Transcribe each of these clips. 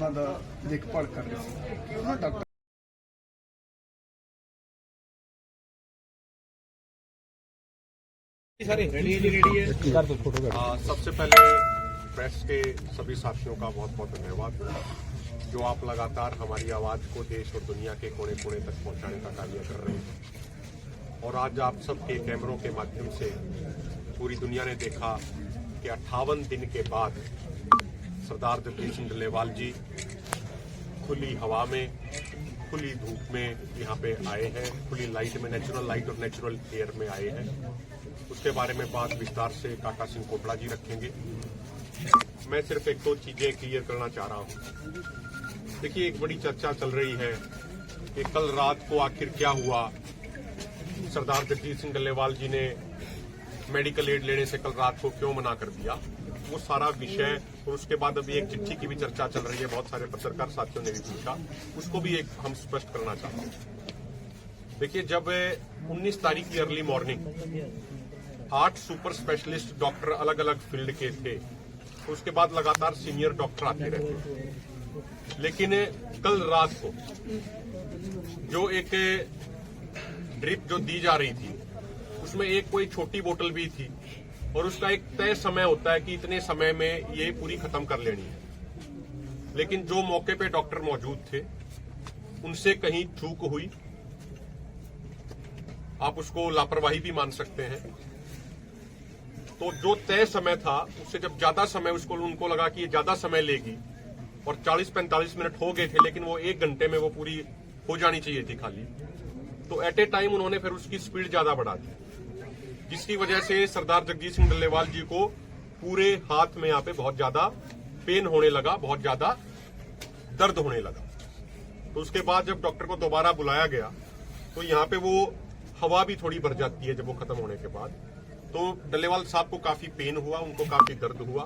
ਉਹਨਾਂ ਦਾ ਦੇਖਭਾਲ ਕਰ ਰਹੇ ਸੀ ਕਿ ਉਹਨਾਂ ਡਾਕਟਰ सबसे पहले प्रेस के सभी साथियों का बहुत बहुत धन्यवाद जो आप लगातार हमारी आवाज को देश और दुनिया के कोने कोने तक पहुंचाने का कार्य कर रहे हैं। और आज आप सबके कैमरों के माध्यम से पूरी दुनिया ने देखा कि 58 दिन के बाद सरदार जगजीत सिंह डल्लेवाल जी खुली हवा में, खुली धूप में यहाँ पे आए हैं, खुली लाइट में, नेचुरल लाइट और नेचुरल एयर में आए हैं। उसके बारे में बात विस्तार से काका सिंह कोटला जी रखेंगे। मैं सिर्फ एक दो चीजें क्लियर करना चाह रहा हूं। देखिए, एक बड़ी चर्चा चल रही है कि कल रात को आखिर क्या हुआ, सरदार जगजीत सिंह डल्लेवाल जी ने मेडिकल एड लेने से कल रात को क्यों मना कर दिया। वो सारा विषय, और उसके बाद अभी एक चिट्ठी की भी चर्चा चल रही है, बहुत सारे पत्रकार साथियों ने भी पूछा, उसको भी एक हम स्पष्ट करना चाहते हैं। देखिए, जब 19 तारीख की early morning 8 super specialist doctor अलग अलग फील्ड के थे, तो उसके बाद लगातार सीनियर डॉक्टर आते रहते, लेकिन कल रात को जो एक ड्रिप जो दी जा रही थी उसमें एक कोई छोटी बोतल भी थी, और उसका एक तय समय होता है कि इतने समय में ये पूरी खत्म कर लेनी है। लेकिन जो मौके पे डॉक्टर मौजूद थे उनसे कहीं चूक हुई, आप उसको लापरवाही भी मान सकते हैं। तो जो तय समय था उससे जब ज्यादा समय उनको लगा कि ये ज्यादा समय लेगी, और 40-45 मिनट हो गए थे, लेकिन वो 1 घंटे में वो पूरी हो जानी चाहिए थी खाली, तो एट ए टाइम उन्होंने फिर उसकी स्पीड ज्यादा बढ़ा दी, जिसकी वजह से सरदार जगजीत सिंह डल्लेवाल जी को पूरे हाथ में यहाँ पे बहुत ज्यादा पेन होने लगा, बहुत ज्यादा दर्द होने लगा। तो उसके बाद जब डॉक्टर को दोबारा बुलाया गया तो यहाँ पे वो हवा भी थोड़ी भर जाती है जब वो खत्म होने के बाद। तो डल्लेवाल साहब को काफी पेन हुआ, उनको काफी दर्द हुआ,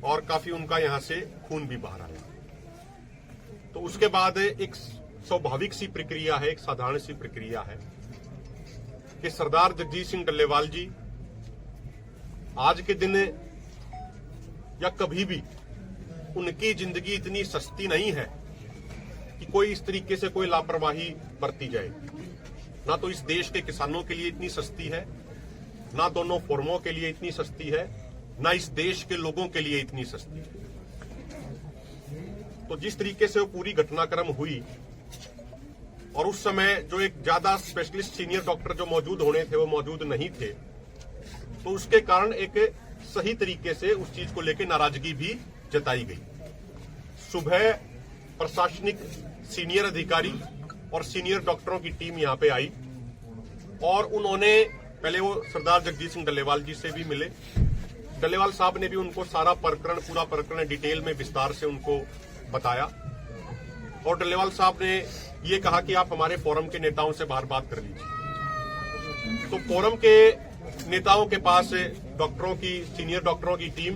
और काफी उनका यहां से खून भी बाहर आया। तो उसके बाद एक स्वाभाविक सी प्रक्रिया है, एक साधारण सी प्रक्रिया है कि सरदार जगजीत सिंह डल्लेवाल जी आज के दिन या कभी भी, उनकी जिंदगी इतनी सस्ती नहीं है कि कोई इस तरीके से कोई लापरवाही बरती जाए। ना तो इस देश के किसानों के लिए इतनी सस्ती है, ना दोनों फर्मों के लिए इतनी सस्ती है, ना इस देश के लोगों के लिए इतनी सस्ती है। तो जिस तरीके से वो पूरी घटनाक्रम हुई, और उस समय जो एक ज्यादा स्पेशलिस्ट सीनियर डॉक्टर जो मौजूद होने थे वो मौजूद नहीं थे, तो उसके कारण एक सही तरीके से उस चीज को लेकर नाराजगी भी जताई गई। सुबह प्रशासनिक सीनियर अधिकारी और सीनियर डॉक्टरों की टीम यहां पे आई, और उन्होंने पहले वो सरदार जगजीत सिंह डल्लेवाल जी से भी मिले। डल्लेवाल साहब ने भी उनको सारा प्रकरण, पूरा प्रकरण डिटेल में विस्तार से उनको बताया, और डल्लेवाल साहब ने ये कहा कि आप हमारे फोरम के नेताओं से बाहर बात कर लीजिए। तो फोरम के नेताओं के पास डॉक्टरों की, सीनियर डॉक्टरों की टीम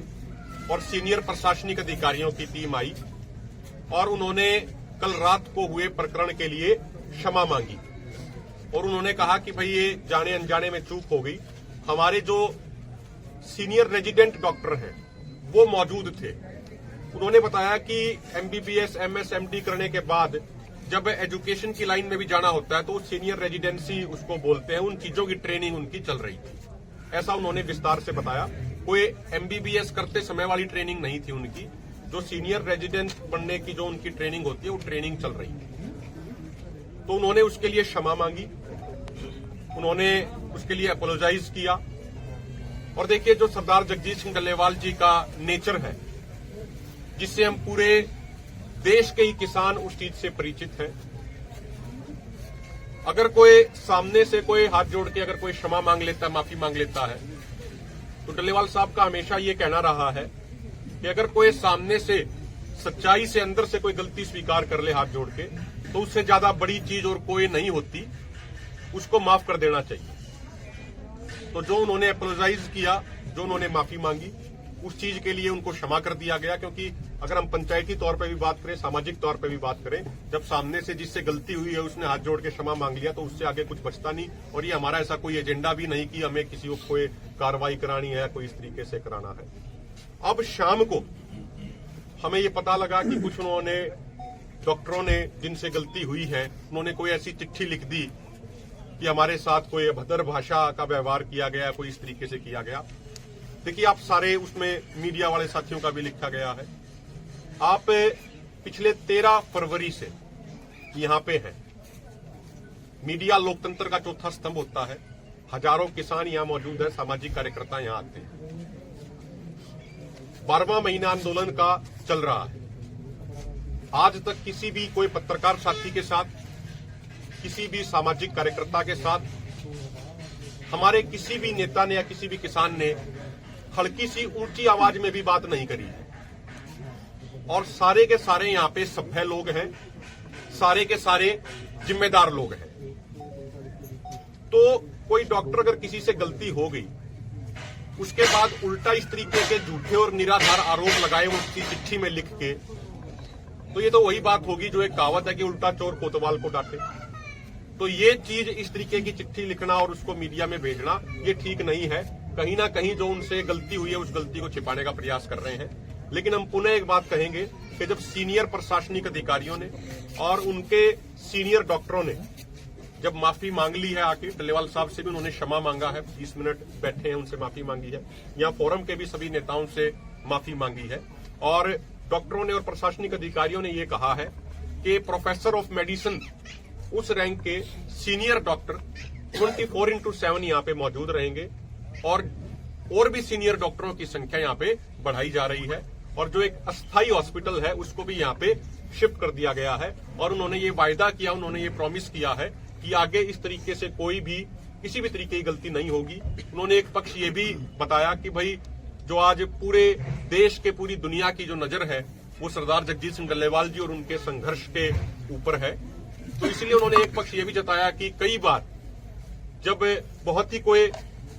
और सीनियर प्रशासनिक अधिकारियों की टीम आई, और उन्होंने कल रात को हुए प्रकरण के लिए क्षमा मांगी, और उन्होंने कहा कि भाई ये जाने अनजाने में चूक हो गई। हमारे जो सीनियर रेजिडेंट डॉक्टर हैं वो मौजूद थे। उन्होंने बताया कि एमबीबीएस, एमएस, एमडी करने के बाद जब एजुकेशन की लाइन में भी जाना होता है तो सीनियर रेजिडेंसी उसको बोलते हैं, उन चीजों की ट्रेनिंग उनकी चल रही थी, ऐसा उन्होंने विस्तार से बताया। कोई एमबीबीएस करते समय वाली ट्रेनिंग नहीं थी उनकी, जो सीनियर रेजिडेंट बनने की जो उनकी ट्रेनिंग होती है वो ट्रेनिंग चल रही थी। तो उन्होंने उसके लिए क्षमा मांगी, उन्होंने उसके लिए अपोलोजाइज किया। और देखिए, जो सरदार जगजीत सिंह डल्लेवाल जी का नेचर है, जिससे हम पूरे देश के ही किसान उस चीज से परिचित हैं। अगर कोई सामने से कोई हाथ जोड़ के अगर कोई क्षमा मांग लेता है, माफी मांग लेता है, तो डल्लेवाल साहब का हमेशा ये कहना रहा है कि अगर कोई सामने से सच्चाई से अंदर से कोई गलती स्वीकार कर ले हाथ जोड़ के, तो उससे ज्यादा बड़ी चीज और कोई नहीं होती, उसको माफ कर देना चाहिए। तो जो उन्होंने अपोलोजाइज किया, जो उन्होंने माफी मांगी, उस चीज के लिए उनको क्षमा कर दिया गया। क्योंकि अगर हम पंचायती तौर पर भी बात करें, सामाजिक तौर पर भी बात करें, जब सामने से जिससे गलती हुई है उसने हाथ जोड़ के क्षमा मांग लिया, तो उससे आगे कुछ बचता नहीं। और ये हमारा ऐसा कोई एजेंडा भी नहीं कि हमें किसी को कोई कार्रवाई करानी है, कोई इस तरीके से कराना है। अब शाम को हमें ये पता लगा कि कुछ उन्होंने डॉक्टरों ने जिनसे गलती हुई है उन्होंने कोई ऐसी चिट्ठी लिख दी कि हमारे साथ कोई अभद्र भाषा का व्यवहार किया गया, कोई इस तरीके से किया गया। देखिए आप सारे उसमें मीडिया वाले साथियों का भी लिखा गया है। आप पिछले 13 फरवरी से यहां पे हैं। मीडिया लोकतंत्र का चौथा स्तंभ होता है। हजारों किसान यहां मौजूद है, सामाजिक कार्यकर्ता यहां आते हैं। 12वां महीना आंदोलन का चल रहा है। आज तक किसी भी कोई पत्रकार साथी के साथ, किसी भी सामाजिक कार्यकर्ता के साथ, हमारे किसी भी नेता ने या किसी भी किसान ने हल्की सी ऊंची आवाज में भी बात नहीं करी है। और सारे के सारे यहां पे सभ्य लोग हैं, सारे के सारे जिम्मेदार लोग हैं। तो कोई डॉक्टर अगर किसी से गलती हो गई, उसके बाद उल्टा इस तरीके के झूठे और निराधार आरोप लगाए उसकी चिट्ठी में लिख के, तो ये तो वही बात होगी जो एक कहावत है कि उल्टा चोर कोतवाल को डांटे। तो ये चीज, इस तरीके की चिट्ठी लिखना और उसको मीडिया में भेजना, ये ठीक नहीं है। कहीं ना कहीं जो उनसे गलती हुई है उस गलती को छिपाने का प्रयास कर रहे हैं। लेकिन हम पुनः एक बात कहेंगे कि जब सीनियर प्रशासनिक अधिकारियों ने और उनके सीनियर डॉक्टरों ने जब माफी मांग ली है, आके डल्लेवाल साहब से भी उन्होंने क्षमा मांगा है, 20 मिनट बैठे हैं, उनसे माफी मांगी है, यहाँ फोरम के भी सभी नेताओं से माफी मांगी है, और डॉक्टरों ने और प्रशासनिक अधिकारियों ने ये कहा है कि प्रोफेसर ऑफ मेडिसिन उस रैंक के सीनियर डॉक्टर 24/7 यहाँ पे मौजूद रहेंगे, और भी सीनियर डॉक्टरों की संख्या यहाँ पे बढ़ाई जा रही है, और जो एक अस्थायी हॉस्पिटल है उसको भी यहाँ पे शिफ्ट कर दिया गया है। और उन्होंने ये वायदा किया, उन्होंने ये प्रॉमिस किया है कि आगे इस तरीके से कोई भी किसी भी तरीके की गलती नहीं होगी। उन्होंने एक पक्ष ये भी बताया कि भाई जो आज पूरे देश के, पूरी दुनिया की जो नजर है वो सरदार जगजीत सिंह डल्लेवाल जी और उनके संघर्ष के ऊपर है। तो इसलिए उन्होंने एक पक्ष ये भी जताया कि कई बार जब बहुत ही कोई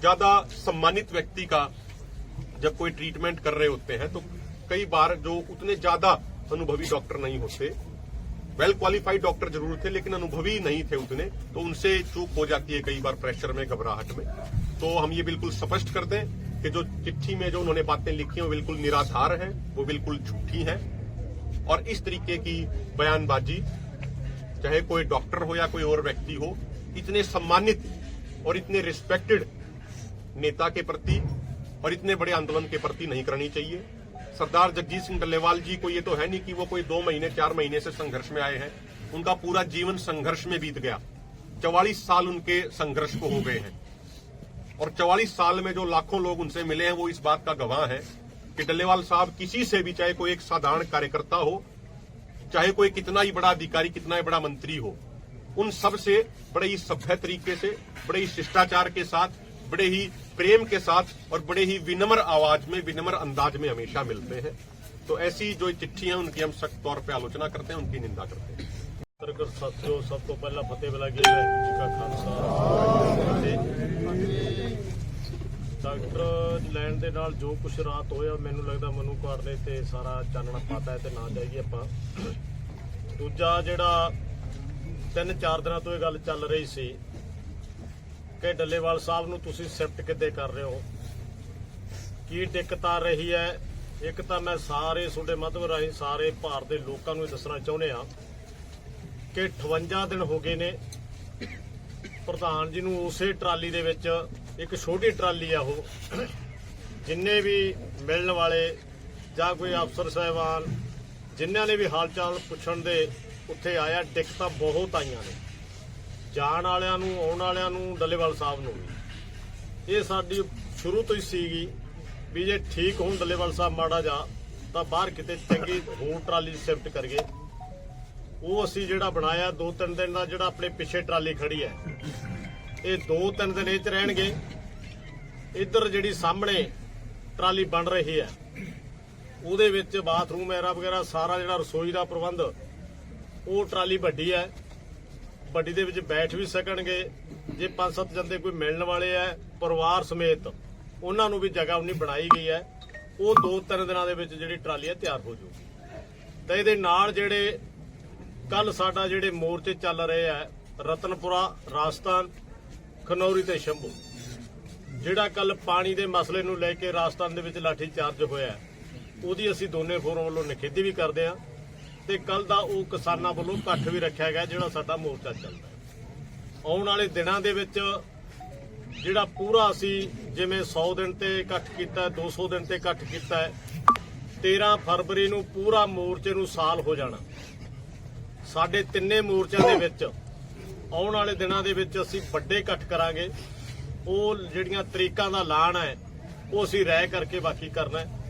ज्यादा सम्मानित व्यक्ति का जब कोई ट्रीटमेंट कर रहे होते हैं, तो कई बार जो उतने ज्यादा अनुभवी डॉक्टर नहीं होते, वेल क्वालिफाइड डॉक्टर जरूर थे लेकिन अनुभवी नहीं थे उतने, तो उनसे चूक हो जाती है कई बार प्रेशर में, घबराहट में। तो हम ये बिल्कुल स्पष्ट कर दें कि जो चिट्ठी में जो उन्होंने बातें लिखी हैं वो बिल्कुल निराधार है, वो बिल्कुल झूठी है। और इस तरीके की बयानबाजी, चाहे कोई डॉक्टर हो या कोई और व्यक्ति हो, इतने सम्मानित और इतने रिस्पेक्टेड नेता के प्रति और इतने बड़े आंदोलन के प्रति नहीं करनी चाहिए। सरदार जगजीत सिंह डल्लेवाल जी को ये तो है नहीं कि वो कोई 2 महीने 4 महीने से संघर्ष में आए हैं। उनका पूरा जीवन संघर्ष में बीत गया। 44 साल उनके संघर्ष को हो गए हैं, और 44 साल में जो लाखों लोग उनसे मिले हैं वो इस बात का गवाह है कि डल्लेवाल साहब किसी से भी, चाहे कोई एक साधारण कार्यकर्ता हो, चाहे कोई कितना ही बड़ा अधिकारी, कितना ही बड़ा मंत्री हो, उन सब से बड़े ही सभ्य तरीके से, बड़े ही शिष्टाचार के साथ, बड़े ही प्रेम के साथ और बड़े ही विनम्र आवाज में, विनम्र अंदाज में हमेशा मिलते हैं। तो ऐसी जो चिट्ठी है उनकी हम सख्त तौर पे आलोचना करते हैं, उनकी निंदा करते हैं। पत्रकार साथियों, सब तो पहला फतेह वाला वाहिगुरू जी का खालसा। डॉक्टर लैंड ਦੇ ਨਾਲ ਜੋ ਕੁਛ ਰਾਤ ਹੋਇਆ, ਮੈਨੂੰ ਲੱਗਦਾ ਮਨੂ ਕਾਰਡ ਨੇ ਤੇ ਸਾਰਾ ਚਾਨਣਾ ਪਾਤਾ ਹੈ ਤੇ ਨਾ ਜਾਈਏ ਆਪਾਂ। ਦੂਜਾ ਜਿਹੜਾ 3-4 ਦਿਨਾਂ ਤੋਂ ਇਹ ਗੱਲ ਚੱਲ ਰਹੀ ਸੀ ਕਿ ਡੱਲੇਵਾਲ ਸਾਹਿਬ ਨੂੰ ਤੁਸੀਂ ਸ਼ਿਫਟ ਕਿੱਦੇ ਕਰ ਰਹੇ ਹੋ, ਕੀ ਦਿੱਕਤ ਆ ਰਹੀ ਹੈ। ਇੱਕ ਤਾਂ ਮੈਂ ਸਾਰੇ ਤੁਹਾਡੇ ਮਾਧਿਅਮ ਰਾਹੀਂ ਸਾਰੇ ਭਾਰਤ ਦੇ ਲੋਕਾਂ ਨੂੰ ਦੱਸਣਾ ਚਾਹੁੰਦੇ ਆ ਕਿ 58 ਦਿਨ ਹੋ ਗਏ ਨੇ ਪ੍ਰਧਾਨ ਜੀ ਨੂੰ ਉਸੇ ਟਰਾਲੀ ਦੇ ਵਿੱਚ, ਇੱਕ ਛੋਟੀ ਟਰਾਲੀ ਆ ਉਹ, ਜਿੰਨੇ ਵੀ ਮਿਲਣ ਵਾਲੇ ਜਾਂ ਕੋਈ ਅਫਸਰ ਸਾਹਿਬਾਨ ਜਿਨ੍ਹਾਂ ਨੇ ਵੀ ਹਾਲ ਚਾਲ ਪੁੱਛਣ ਦੇ ਉੱਥੇ ਆਇਆ, ਦਿੱਕਤਾਂ ਬਹੁਤ ਆਈਆਂ ਨੇ, ਜਾਣ ਵਾਲਿਆਂ ਨੂੰ, ਆਉਣ ਵਾਲਿਆਂ ਨੂੰ, ਡੱਲੇਵਾਲ ਸਾਹਿਬ ਨੂੰ ਵੀ। ਇਹ ਸਾਡੀ ਸ਼ੁਰੂ ਤੋਂ ਹੀ ਸੀਗੀ ਵੀ ਜੇ ਠੀਕ ਹੋਣ ਡੱਲੇਵਾਲ ਸਾਹਿਬ ਮਾੜਾ ਜਾ ਤਾਂ ਬਾਹਰ ਕਿਤੇ ਚੰਗੀ ਹੋਰ ਟਰਾਲੀ ਸ਼ਿਫਟ ਕਰੀਏ। ਉਹ ਅਸੀਂ ਜਿਹੜਾ ਬਣਾਇਆ 2-3 ਦਿਨ ਦਾ, ਜਿਹੜਾ ਆਪਣੇ ਪਿੱਛੇ ਟਰਾਲੀ ਖੜੀ ਹੈ, ਇਹ 2-3 ਦਿਨ ਇਹ 'ਚ ਰਹਿਣਗੇ। ਇੱਧਰ ਜਿਹੜੀ ਸਾਹਮਣੇ ਟਰਾਲੀ ਬਣ ਰਹੀ ਹੈ ਉਹਦੇ ਵਿੱਚ ਬਾਥਰੂਮ ਵਗੈਰਾ ਸਾਰਾ ਜਿਹੜਾ ਰਸੋਈ ਦਾ ਪ੍ਰਬੰਧ, ਉਹ ਟਰਾਲੀ ਵੱਡੀ ਹੈ, ਵੱਡੀ ਦੇ ਵਿੱਚ ਬੈਠ ਵੀ ਸਕਣਗੇ। ਜੇ 5-7 ਜੰਦੇ ਕੋਈ ਮਿਲਣ ਵਾਲੇ ਹੈ ਪਰਿਵਾਰ ਸਮੇਤ, ਉਹਨਾਂ ਨੂੰ ਵੀ ਜਗ੍ਹਾ ਉਨੀ ਬਣਾਈ ਗਈ ਹੈ। ਉਹ 2-3 ਦਿਨਾਂ ਦੇ ਵਿੱਚ ਜਿਹੜੀ ਟਰਾਲੀ ਹੈ ਤਿਆਰ ਹੋ ਜਾਊਗੀ। ਤਾਂ ਇਹਦੇ ਨਾਲ ਜਿਹੜੇ ਕੱਲ ਸਾਡਾ ਜਿਹੜੇ ਮੋਰਚੇ ਚੱਲ ਰਹੇ ਆ, ਰਤਨਪੁਰਾ, ਰਾਜਸਥਾਨ, ਖਨੌਰੀ ਤੇ ਸ਼ੰਭੂ, ਜਿਹੜਾ ਕੱਲ ਪਾਣੀ ਦੇ ਮਸਲੇ ਨੂੰ ਲੈ ਕੇ ਰਾਜਸਥਾਨ ਦੇ ਵਿੱਚ ਲਾਠੀ ਚਾਰਜ ਹੋਇਆ, ਉਹਦੀ ਅਸੀਂ ਦੋਨੇ ਫੋਰਮ ਵੱਲੋਂ ਨਿਖੇਧੀ ਵੀ ਕਰਦੇ ਹਾਂ ਤੇ ਕੱਲ ਦਾ ਉਹ ਕਿਸਾਨਾਂ ਵੱਲੋਂ ਇਕੱਠ ਵੀ ਰੱਖਿਆ ਗਿਆ ਜਿਹੜਾ ਸਾਡਾ ਮੋਰਚਾ ਚੱਲਦਾ ਹੈ। ਆਉਣ ਵਾਲੇ ਦਿਨਾਂ ਦੇ ਵਿੱਚ ਜਿਹੜਾ ਪੂਰਾ ਅਸੀਂ ਜਿਵੇਂ 100 ਦਿਨ ਤੇ ਇਕੱਠ ਕੀਤਾ, 200 ਦਿਨ ਤੇ ਇਕੱਠ ਕੀਤਾ ਹੈ, 13 ਫਰਵਰੀ ਨੂੰ ਪੂਰਾ ਮੋਰਚੇ ਨੂੰ ਸਾਲ ਹੋ ਜਾਣਾ। ਸਾਡੇ ਤਿੰਨੇ ਮੋਰਚਿਆਂ ਦੇ ਵਿੱਚ ਆਉਣ ਵਾਲੇ ਦਿਨਾਂ ਦੇ ਵਿੱਚ ਅਸੀਂ ਵੱਡੇ ਇਕੱਠ ਕਰਾਂਗੇ। ਉਹ ਜਿਹੜੀਆਂ ਤਰੀਕਾਂ ਦਾ ਐਲਾਨ ਹੈ ਉਹ ਅਸੀਂ ਰਾਏ ਕਰਕੇ ਬਾਕੀ ਕਰਨਾ ਹੈ।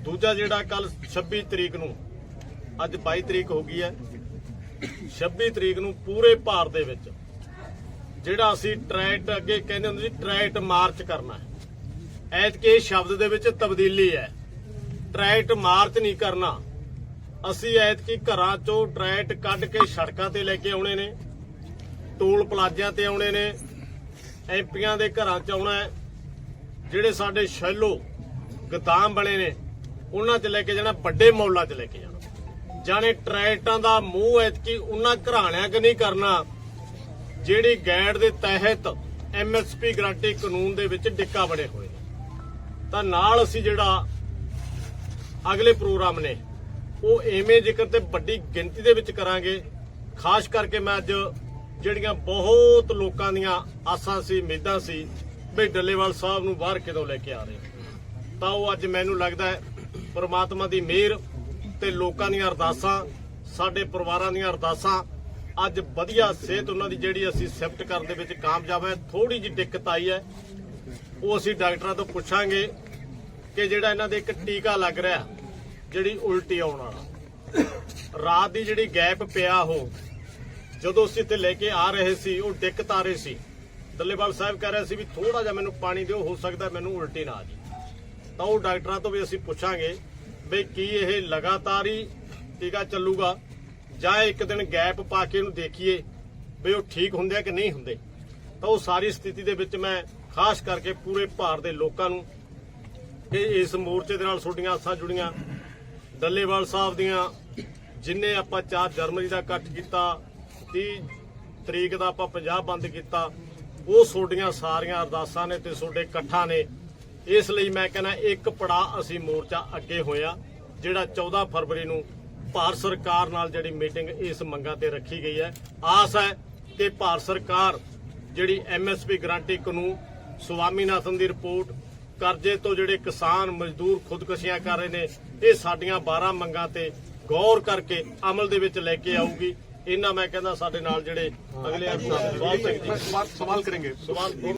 ਦੂਜਾ ਜਿਹੜਾ ਕੱਲ 26 ਤਰੀਕ ਨੂੰ, ਅੱਜ 22 ਤਰੀਕ ਹੋ ਗਈ ਹੈ, 26 ਤਰੀਕ ਨੂੰ ਪੂਰੇ ਭਾਰਤ ਦੇ ਵਿੱਚ ਜਿਹੜਾ ਅਸੀਂ ਟਰੈਟ, ਅੱਗੇ ਕਹਿੰਦੇ ਹੁੰਦੇ ਸੀ ਟਰੈਟ ਮਾਰਚ ਕਰਨਾ ਹੈ। ਐਤਕੀ ਇਹ ਸ਼ਬਦ ਦੇ ਵਿੱਚ ਤਬਦੀਲੀ ਹੈ, ਟਰੈਟ ਮਾਰਚ ਨਹੀਂ ਕਰਨਾ। ਅਸੀਂ ਐਤਕੀ ਘਰਾਂ ਚੋਂ ਟਰੈਟ ਕੱਢ ਕੇ ਸੜਕਾਂ ਤੇ ਲੈ ਕੇ ਆਉਣੇ ਨੇ, ਟੋਲ ਪਲਾਜ਼ਿਆਂ ਤੇ ਆਉਣੇ ਨੇ, ਐਮਪੀਆਂ ਦੇ ਘਰਾਂ 'ਚ ਆਉਣਾ ਹੈ, ਜਿਹੜੇ ਸਾਡੇ ਸ਼ੈਲੋ ਗੋਦਾਮ ਬਣੇ ਨੇ ਉਹਨਾਂ 'ਚ ਲੈ ਕੇ ਜਾਣਾ, ਵੱਡੇ ਮੌਲਾਂ 'ਚ ਲੈ ਕੇ ਜਾਣਾ। ਜਾਣੇ ਟਰੈਟਾਂ ਦਾ ਮੂੰਹ ਐਤਕੀ ਉਹਨਾਂ ਘਰਾਣਿਆਂ 'ਚ ਨਹੀਂ ਕਰਨਾ ਜਿਹੜੀ ਗੈਂਡ ਦੇ ਤਹਿਤ ਐਮਐਸਪੀ ਗਰੰਟੀ ਕਾਨੂੰਨ ਦੇ ਵਿੱਚ ਡਿੱਕਾ ਬਣੇ ਹੋਏ ਨੇ। ਤਾਂ ਨਾਲ ਅਸੀਂ ਜਿਹੜਾ ਅਗਲੇ ਪ੍ਰੋਗਰਾਮ ਨੇ ਉਹ ਐਵੇਂ ਜ਼ਿਕਰ ਤੇ ਵੱਡੀ ਗਿਣਤੀ ਦੇ ਵਿੱਚ ਕਰਾਂਗੇ। ਖਾਸ ਕਰਕੇ ਮੈਂ ਅੱਜ ਜਿਹੜੀਆਂ ਬਹੁਤ ਲੋਕਾਂ ਦੀਆਂ ਆਸਾਂ ਸੀ, ਉਮੀਦਾਂ ਸੀ ਵੀ ਡੱਲੇਵਾਲ ਸਾਹਿਬ ਨੂੰ ਬਾਹਰ ਕਿਦੋਂ ਲੈ ਕੇ ਆ ਰਹੇ, ਤਾਂ ਉਹ ਅੱਜ ਮੈਨੂੰ ਲੱਗਦਾ ਹੈ ਪ੍ਰਮਾਤਮਾ ਦੀ ਮਿਹਰ ਤੇ ਲੋਕਾਂ ਦੀਆਂ ਅਰਦਾਸਾਂ, ਸਾਡੇ ਪਰਿਵਾਰਾਂ ਦੀਆਂ ਅਰਦਾਸਾਂ, ਅੱਜ ਵਧੀਆ ਸਿਹਤ ਉਹਨਾਂ ਦੀ ਜਿਹੜੀ ਅਸੀਂ ਸ਼ਿਫਟ ਕਰਨ ਦੇ ਵਿੱਚ ਕਾਮਯਾਬ ਹੈ। ਥੋੜੀ ਜਿਹੀ ਦਿੱਕਤ ਆਈ ਹੈ, ਉਹ ਅਸੀਂ ਡਾਕਟਰਾਂ ਤੋਂ ਪੁੱਛਾਂਗੇ ਕਿ ਜਿਹੜਾ ਇਹਨਾਂ ਦੇ ਇੱਕ ਟੀਕਾ ਲੱਗ ਰਿਹਾ ਜਿਹੜੀ ਉਲਟੀ ਆਉਣ ਵਾਲਾ, ਰਾਤ ਦੀ ਜਿਹੜੀ ਗੈਪ ਪਿਆ, ਉਹ ਜਦੋਂ ਅਸੀਂ ਇੱਥੇ ਲੈ ਕੇ ਆ ਰਹੇ ਸੀ ਉਹ ਦਿੱਕਤ ਆ ਰਹੀ ਸੀ। ਡੱਲੇਵਾਲ ਸਾਹਿਬ ਕਹਿ ਰਹੇ ਸੀ ਵੀ ਥੋੜਾ ਜਿਹਾ ਮੈਨੂੰ ਪਾਣੀ ਦਿਓ, ਹੋ ਸਕਦਾ ਮੈਨੂੰ ਉਲਟੀ ਨਾ ਆ ਜੀ। ਤਾਂ ਉਹ ਡਾਕਟਰਾਂ ਤੋਂ ਵੀ ਅਸੀਂ ਪੁੱਛਾਂਗੇ ਵੀ ਕੀ ਇਹ ਲਗਾਤਾਰ ਹੀ ਟੀਕਾ ਚੱਲੂਗਾ ਜਾਂ ਇੱਕ ਦਿਨ ਗੈਪ ਪਾ ਕੇ ਇਹਨੂੰ ਦੇਖੀਏ ਵੀ ਉਹ ਠੀਕ ਹੁੰਦੇ ਆ ਕਿ ਨਹੀਂ ਹੁੰਦੇ। ਤਾਂ ਉਹ ਸਾਰੀ ਸਥਿਤੀ ਦੇ ਵਿੱਚ ਮੈਂ ਖਾਸ ਕਰਕੇ ਪੂਰੇ ਭਾਰਤ ਦੇ ਲੋਕਾਂ ਨੂੰ ਕਿ ਇਸ ਮੋਰਚੇ ਦੇ ਨਾਲ ਤੁਹਾਡੀਆਂ ਆਸਾਂ ਜੁੜੀਆਂ, ਡੱਲੇਵਾਲ ਸਾਹਿਬ ਦੀਆਂ ਜਿੰਨੇ ਆਪਾਂ 4 ਜਨਵਰੀ ਦਾ ਇਕੱਠ ਕੀਤਾ, 30 ਤਰੀਕ ਦਾ ਆਪਾਂ ਪੰਜਾਬ ਬੰਦ ਕੀਤਾ, ਉਹ ਤੁਹਾਡੀਆਂ ਸਾਰੀਆਂ ਅਰਦਾਸਾਂ ਨੇ ਤੇ ਤੁਹਾਡੇ ਇਕੱਠਾਂ ਨੇ। ਇਸ ਲਈ ਮੈਂ ਕਹਿੰਦਾ ਇੱਕ ਪੜਾਅ ਅਸੀਂ ਮੋਰਚਾ ਅੱਗੇ ਹੋਇਆ, ਜਿਹੜਾ 14 ਫਰਵਰੀ ਨੂੰ ਭਾਰਤ ਸਰਕਾਰ ਨਾਲ ਜਿਹੜੀ ਮੀਟਿੰਗ ਇਸ ਮੰਗਾਂ ਤੇ ਰੱਖੀ ਗਈ ਹੈ। ਆਸ ਹੈ ਕਿ ਭਾਰਤ ਸਰਕਾਰ ਜਿਹੜੀ ਐਮਐਸਪੀ ਗਰੰਟੀ ਕਾਨੂੰਨ, ਸਵਾਮੀਨਾਥਨ ਦੀ ਰਿਪੋਰਟ, ਕਰਜ਼ੇ ਤੋਂ ਜਿਹੜੇ ਕਿਸਾਨ ਮਜ਼ਦੂਰ ਖੁਦਕੁਸ਼ੀਆਂ ਕਰ ਰਹੇ ਨੇ, ਇਹ ਸਾਡੀਆਂ 12 ਮੰਗਾਂ ਤੇ ਗੌਰ ਕਰਕੇ ਅਮਲ ਦੇ ਵਿੱਚ ਲੈ ਕੇ ਆਊਗੀ। ਇਹਨਾਂ ਮੈਂ ਕਹਿੰਦਾ ਸਾਡੇ ਨਾਲ ਜਿਹੜੇ ਅਗਲੇ सवाल करेंगे।